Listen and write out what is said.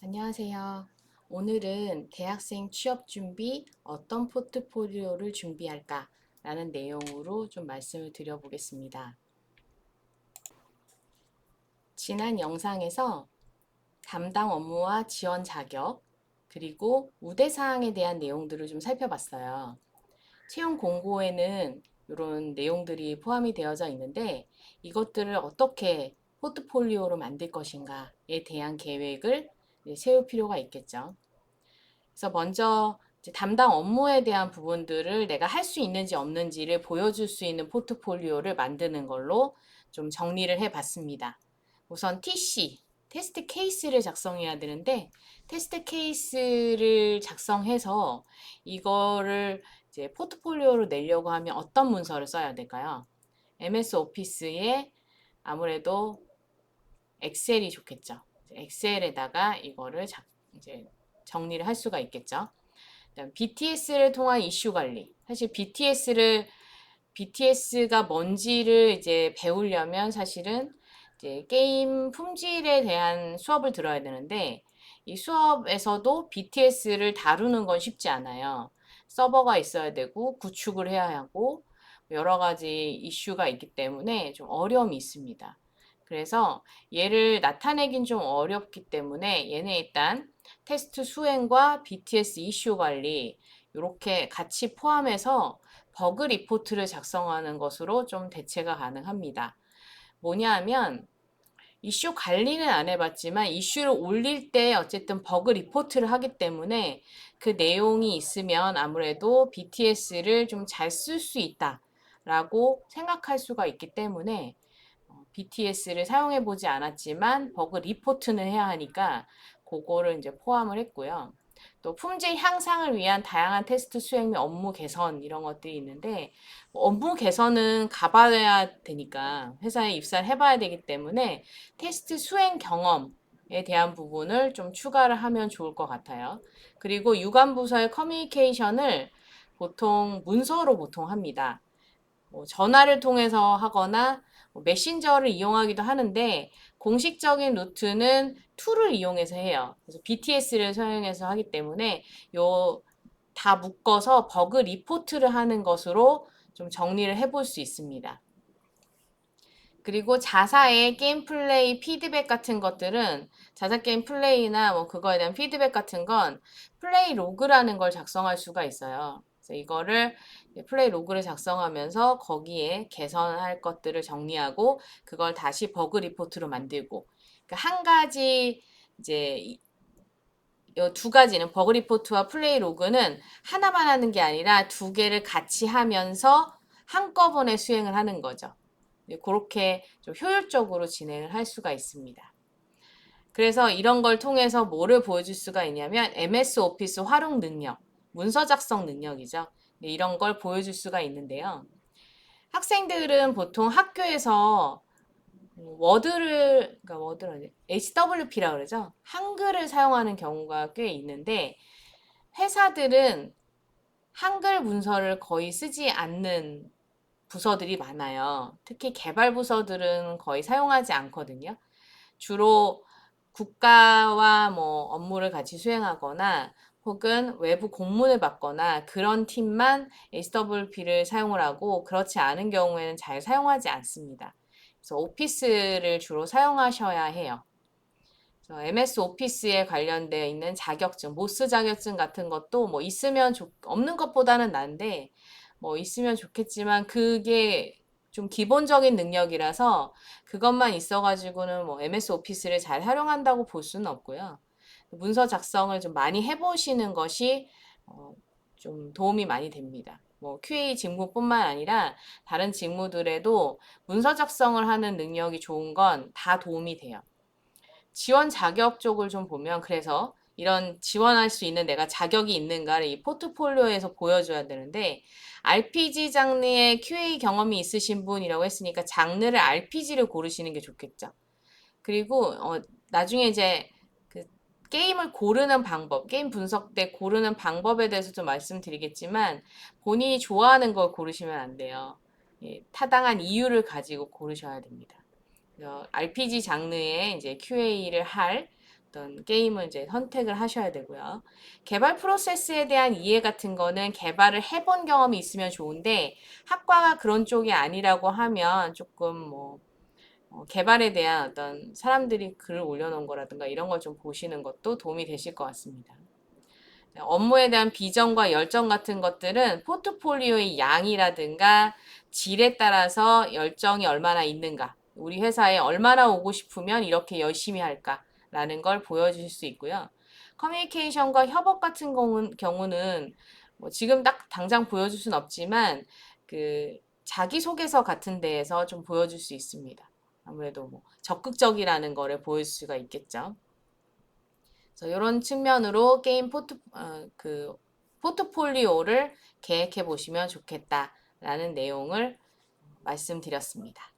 안녕하세요. 오늘은 대학생 취업 준비 어떤 포트폴리오를 준비할까? 라는 내용으로 좀 말씀을 드려보겠습니다. 지난 영상에서 담당 업무와 지원 자격, 그리고 우대사항에 대한 내용들을 좀 살펴봤어요. 채용 공고에는 이런 내용들이 포함이 되어져 있는데 이것들을 어떻게 포트폴리오로 만들 것인가에 대한 계획을 세울 필요가 있겠죠. 그래서 먼저 담당 업무에 대한 부분들을 내가 할 수 있는지 없는지를 보여줄 수 있는 포트폴리오를 만드는 걸로 좀 정리를 해 봤습니다. 우선 TC, 테스트 케이스를 작성해야 되는데, 테스트 케이스를 작성해서 이거를 이제 포트폴리오로 내려고 하면 어떤 문서를 써야 될까요? MS 오피스에 아무래도 엑셀이 좋겠죠. 엑셀에다가 이거를 이제 정리를 할 수가 있겠죠. BTS를 통한 이슈 관리. 사실 BTS가 뭔지를 이제 배우려면 사실은 이제 게임 품질에 대한 수업을 들어야 되는데 이 수업에서도 BTS를 다루는 건 쉽지 않아요. 서버가 있어야 되고 구축을 해야 하고 여러 가지 이슈가 있기 때문에 좀 어려움이 있습니다. 그래서 얘를 나타내긴 좀 어렵기 때문에 얘는 일단 테스트 수행과 BTS 이슈 관리 이렇게 같이 포함해서 버그 리포트를 작성하는 것으로 좀 대체가 가능합니다. 뭐냐 하면 이슈 관리는 안 해봤지만 이슈를 올릴 때 어쨌든 버그 리포트를 하기 때문에 그 내용이 있으면 아무래도 BTS를 좀 잘 쓸 수 있다라고 생각할 수가 있기 때문에 BTS를 사용해 보지 않았지만 버그 리포트는 해야 하니까 그거를 이제 포함을 했고요. 또 품질 향상을 위한 다양한 테스트 수행 및 업무 개선 이런 것들이 있는데 업무 개선은 가봐야 되니까 회사에 입사를 해봐야 되기 때문에 테스트 수행 경험에 대한 부분을 좀 추가를 하면 좋을 것 같아요. 그리고 유관 부서의 커뮤니케이션을 보통 문서로 보통 합니다. 뭐 전화를 통해서 하거나 뭐 메신저를 이용하기도 하는데 공식적인 루트는 툴을 이용해서 해요. 그래서 BTS를 사용해서 하기 때문에 요 다 묶어서 버그 리포트를 하는 것으로 좀 정리를 해볼 수 있습니다. 그리고 자사의 게임 플레이 피드백 같은 것들은 자사 게임 플레이나 뭐 그거에 대한 피드백 같은 건 플레이 로그라는 걸 작성할 수가 있어요. 그래서 이거를 플레이 로그를 작성하면서 거기에 개선할 것들을 정리하고 그걸 다시 버그 리포트로 만들고 그러니까 한 가지 이제 이 두 가지는 버그 리포트와 플레이 로그는 하나만 하는 게 아니라 두 개를 같이 하면서 한꺼번에 수행을 하는 거죠. 그렇게 좀 효율적으로 진행을 할 수가 있습니다. 그래서 이런 걸 통해서 뭐를 보여줄 수가 있냐면 MS 오피스 활용 능력, 문서 작성 능력이죠. 이런 걸 보여줄 수가 있는데요. 학생들은 보통 학교에서 그러니까 워드를 HWP라 그러죠. 한글을 사용하는 경우가 꽤 있는데 회사들은 한글 문서를 거의 쓰지 않는 부서들이 많아요. 특히 개발 부서들은 거의 사용하지 않거든요. 주로 국가와 뭐 업무를 같이 수행하거나 혹은 외부 공문을 받거나 그런 팀만 HWP를 사용을 하고 그렇지 않은 경우에는 잘 사용하지 않습니다. 그래서 오피스를 주로 사용하셔야 해요. MS 오피스에 관련되어 있는 자격증, 모스 자격증 같은 것도 뭐 있으면 없는 것보다는 난데 뭐 있으면 좋겠지만 그게 좀 기본적인 능력이라서 그것만 있어가지고는 뭐 MS 오피스를 잘 활용한다고 볼 수는 없고요. 문서 작성을 좀 많이 해보시는 것이 어, 좀 도움이 많이 됩니다. 뭐 QA 직무뿐만 아니라 다른 직무들에도 문서 작성을 하는 능력이 좋은 건 다 도움이 돼요. 지원 자격 쪽을 좀 보면 그래서 이런 지원할 수 있는 내가 자격이 있는가를 이 포트폴리오에서 보여줘야 되는데 RPG 장르의 QA 경험이 있으신 분이라고 했으니까 장르를 RPG를 고르시는 게 좋겠죠. 그리고 나중에 이제 그 게임을 고르는 방법, 게임 분석 때 고르는 방법에 대해서 좀 말씀드리겠지만 본인이 좋아하는 걸 고르시면 안 돼요. 예, 타당한 이유를 가지고 고르셔야 됩니다. RPG 장르의 이제 QA를 할 어떤 게임을 이제 선택을 하셔야 되고요. 개발 프로세스에 대한 이해 같은 거는 개발을 해본 경험이 있으면 좋은데 학과가 그런 쪽이 아니라고 하면 조금 뭐 개발에 대한 어떤 사람들이 글을 올려놓은 거라든가 이런 걸 좀 보시는 것도 도움이 되실 것 같습니다. 업무에 대한 비전과 열정 같은 것들은 포트폴리오의 양이라든가 질에 따라서 열정이 얼마나 있는가, 우리 회사에 얼마나 오고 싶으면 이렇게 열심히 할까라는 걸 보여주실 수 있고요. 커뮤니케이션과 협업 같은 경우는 뭐 지금 딱 당장 보여줄 순 없지만 그 자기소개서 같은 데에서 좀 보여줄 수 있습니다. 아무래도 뭐 적극적이라는 거를 보일 수가 있겠죠. 그래서 이런 측면으로 게임 포트폴리오를 계획해 보시면 좋겠다라는 내용을 말씀드렸습니다.